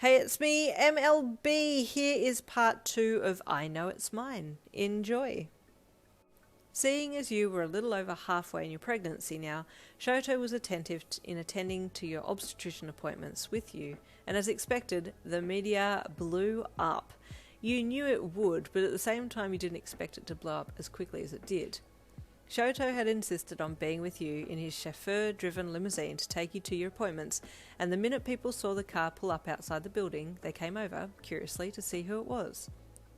Hey, it's me, MLB. Here is part 2 of I Know It's Mine. Enjoy. Seeing as you were a little over halfway in your pregnancy now, Shoto was attentive in attending to your obstetrician appointments with you, and as expected, the media blew up. You knew it would, but at the same time you didn't expect it to blow up as quickly as it did. Shoto had insisted on being with you in his chauffeur-driven limousine to take you to your appointments, and the minute people saw the car pull up outside the building, they came over, curiously, to see who it was.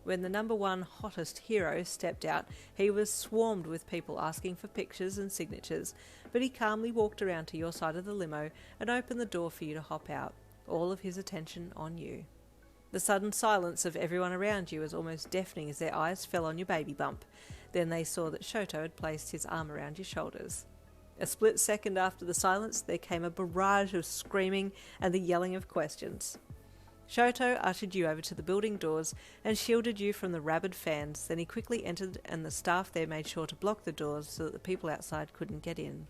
When the number one hottest hero stepped out, he was swarmed with people asking for pictures and signatures, but he calmly walked around to your side of the limo and opened the door for you to hop out, all of his attention on you. The sudden silence of everyone around you was almost deafening as their eyes fell on your baby bump. Then they saw that Shoto had placed his arm around your shoulders. A split second after the silence, there came a barrage of screaming and the yelling of questions. Shoto ushered you over to the building doors and shielded you from the rabid fans. Then he quickly entered, and the staff there made sure to block the doors so that the people outside couldn't get in.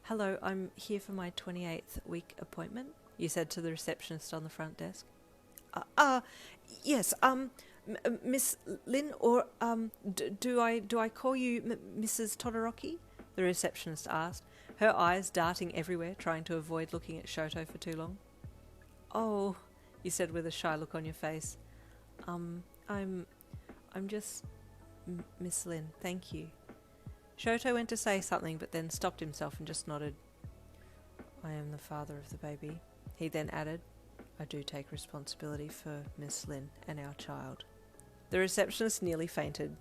Hello, I'm here for my 28th week appointment, you said to the receptionist on the front desk. Yes, Miss Lin, or do I call you Mrs. Todoroki? The receptionist asked, her eyes darting everywhere, trying to avoid looking at Shoto for too long. Oh, you said with a shy look on your face. I'm just Miss Lin, thank you. Shoto went to say something, but then stopped himself and just nodded. I am the father of the baby. He then added, I do take responsibility for Miss Lin and our child. The receptionist nearly fainted.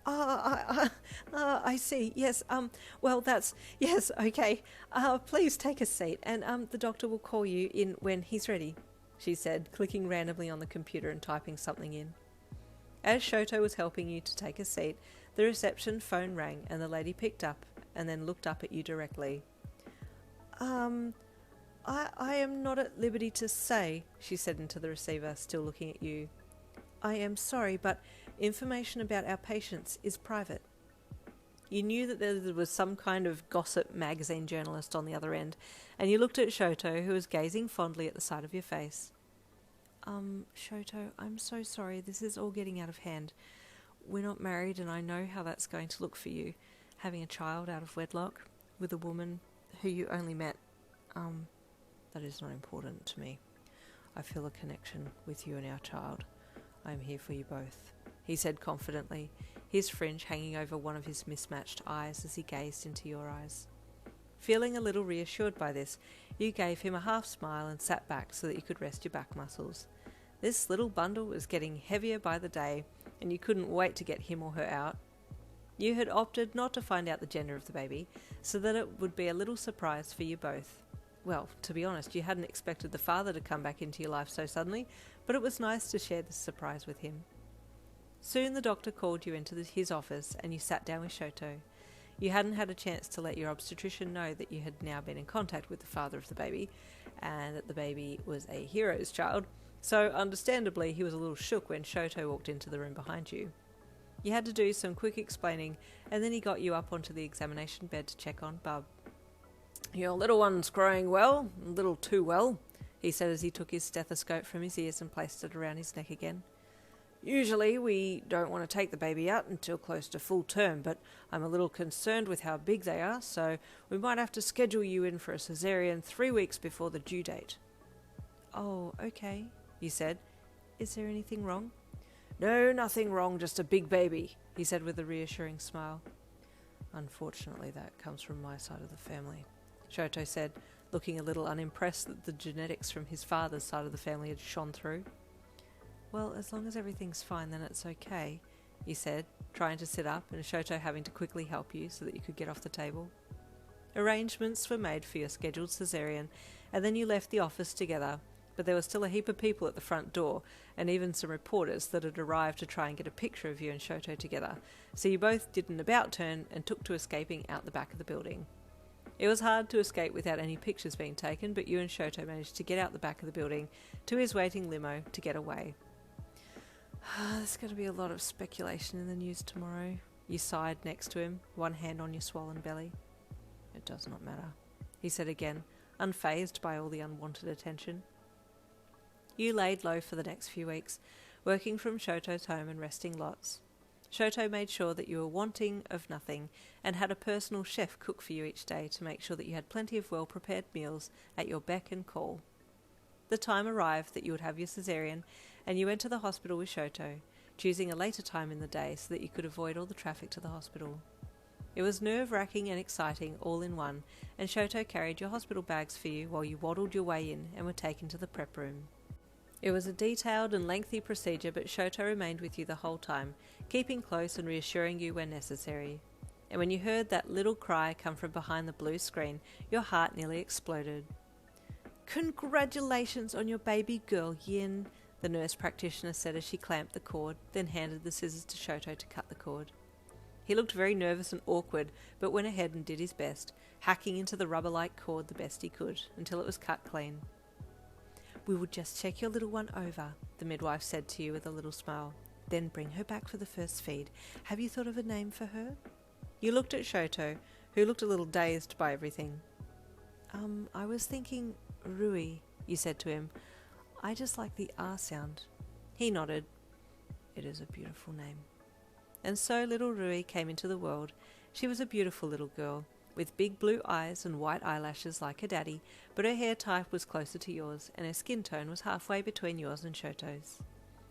I see. Yes, well, yes, okay. Please take a seat, and the doctor will call you in when he's ready, she said, clicking randomly on the computer and typing something in. As Shoto was helping you to take a seat, the reception phone rang, and the lady picked up and then looked up at you directly. I am not at liberty to say, she said into the receiver, still looking at you. I am sorry, but information about our patients is private. You knew that there was some kind of gossip magazine journalist on the other end, and you looked at Shoto, who was gazing fondly at the side of your face. Shoto, I'm so sorry. This is all getting out of hand. We're not married, and I know how that's going to look for you, having a child out of wedlock with a woman who you only met. That is not important to me. I feel a connection with you and our child. I am here for you both, he said confidently, his fringe hanging over one of his mismatched eyes as he gazed into your eyes. Feeling a little reassured by this, you gave him a half smile and sat back so that you could rest your back muscles. This little bundle was getting heavier by the day, and you couldn't wait to get him or her out. You had opted not to find out the gender of the baby, so that it would be a little surprise for you both. Well, to be honest, you hadn't expected the father to come back into your life so suddenly, but it was nice to share this surprise with him. Soon the doctor called you into his office, and you sat down with Shoto. You hadn't had a chance to let your obstetrician know that you had now been in contact with the father of the baby, and that the baby was a hero's child, so understandably he was a little shook when Shoto walked into the room behind you. You had to do some quick explaining, and then he got you up onto the examination bed to check on Bub. Your little one's growing well, a little too well, he said as he took his stethoscope from his ears and placed it around his neck again. Usually we don't want to take the baby out until close to full term, but I'm a little concerned with how big they are, so we might have to schedule you in for a cesarean 3 weeks before the due date. Oh, okay, you said. Is there anything wrong? No, nothing wrong, just a big baby, he said with a reassuring smile. Unfortunately, that comes from my side of the family, Shoto said, looking a little unimpressed that the genetics from his father's side of the family had shone through. Well, as long as everything's fine, then it's okay, you said, trying to sit up and Shoto having to quickly help you so that you could get off the table. Arrangements were made for your scheduled cesarean, and then you left the office together, but there was still a heap of people at the front door, and even some reporters that had arrived to try and get a picture of you and Shoto together, so you both did an about-turn and took to escaping out the back of the building. It was hard to escape without any pictures being taken, but you and Shoto managed to get out the back of the building to his waiting limo to get away. There's going to be a lot of speculation in the news tomorrow. You sighed next to him, one hand on your swollen belly. It does not matter, he said again, unfazed by all the unwanted attention. You laid low for the next few weeks, working from Shoto's home and resting lots. Shoto made sure that you were wanting of nothing and had a personal chef cook for you each day to make sure that you had plenty of well-prepared meals at your beck and call. The time arrived that you would have your cesarean, and you went to the hospital with Shoto, choosing a later time in the day so that you could avoid all the traffic to the hospital. It was nerve-wracking and exciting all in one, and Shoto carried your hospital bags for you while you waddled your way in and were taken to the prep room. It was a detailed and lengthy procedure, but Shoto remained with you the whole time, keeping close and reassuring you when necessary. And when you heard that little cry come from behind the blue screen, your heart nearly exploded. "Congratulations on your baby girl, Yin," the nurse practitioner said as she clamped the cord, then handed the scissors to Shoto to cut the cord. He looked very nervous and awkward, but went ahead and did his best, hacking into the rubber-like cord the best he could, until it was cut clean. "We will just check your little one over," the midwife said to you with a little smile. "Then bring her back for the first feed. Have you thought of a name for her?" You looked at Shoto, who looked a little dazed by everything. I was thinking Rui," you said to him. "I just like the R sound." He nodded. "It is a beautiful name." And so little Rui came into the world. She was a beautiful little girl, with big blue eyes and white eyelashes like her daddy, but her hair type was closer to yours, and her skin tone was halfway between yours and Shoto's.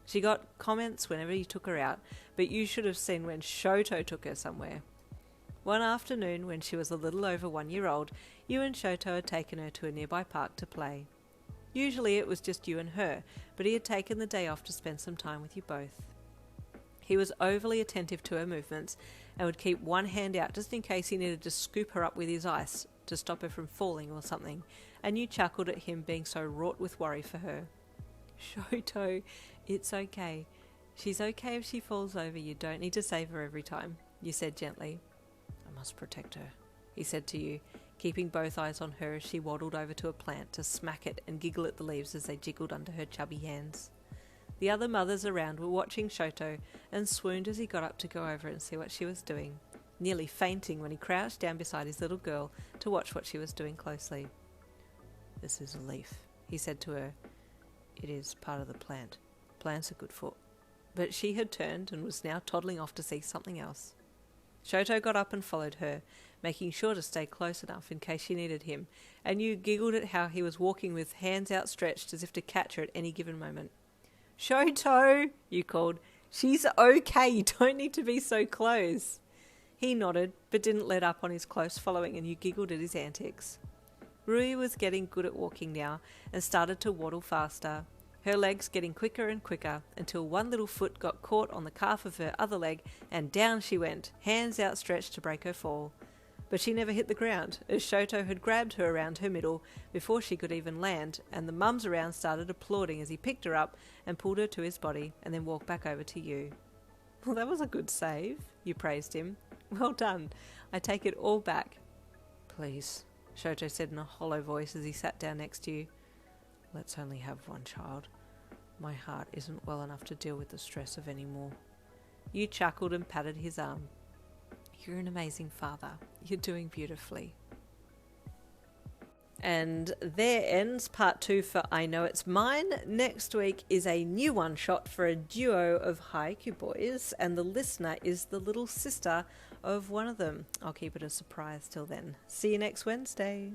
She got comments whenever you took her out, but you should have seen when Shoto took her somewhere. One afternoon, when she was a little over 1 year old, you and Shoto had taken her to a nearby park to play. Usually it was just you and her, but he had taken the day off to spend some time with you both. He was overly attentive to her movements and would keep one hand out just in case he needed to scoop her up with his ice to stop her from falling or something, and you chuckled at him being so wrought with worry for her. "Shoto, it's okay. She's okay if she falls over. You don't need to save her every time," you said gently. "I must protect her," he said to you, keeping both eyes on her as she waddled over to a plant to smack it and giggle at the leaves as they jiggled under her chubby hands. The other mothers around were watching Shoto and swooned as he got up to go over and see what she was doing, nearly fainting when he crouched down beside his little girl to watch what she was doing closely. "This is a leaf," he said to her. "It is part of the plant. Plants are good for..." But she had turned and was now toddling off to see something else. Shoto got up and followed her, making sure to stay close enough in case she needed him, and you giggled at how he was walking with hands outstretched as if to catch her at any given moment. "Shoto," you called. "She's okay, you don't need to be so close." He nodded, but didn't let up on his close following, and you giggled at his antics. Rui was getting good at walking now, and started to waddle faster, her legs getting quicker and quicker, until one little foot got caught on the calf of her other leg, and down she went, hands outstretched to break her fall. But she never hit the ground, as Shoto had grabbed her around her middle before she could even land, and the mums around started applauding as he picked her up and pulled her to his body, and then walked back over to you. "Well, that was a good save," you praised him. "Well done. I take it all back." "Please," Shoto said in a hollow voice as he sat down next to you. "Let's only have one child. My heart isn't well enough to deal with the stress of any more." You chuckled and patted his arm. "You're an amazing father. You're doing beautifully." And there ends part 2 for I Know It's Mine. Next week is a new one-shot for a duo of Haikyuu boys, and the listener is the little sister of one of them. I'll keep it a surprise till then. See you next Wednesday.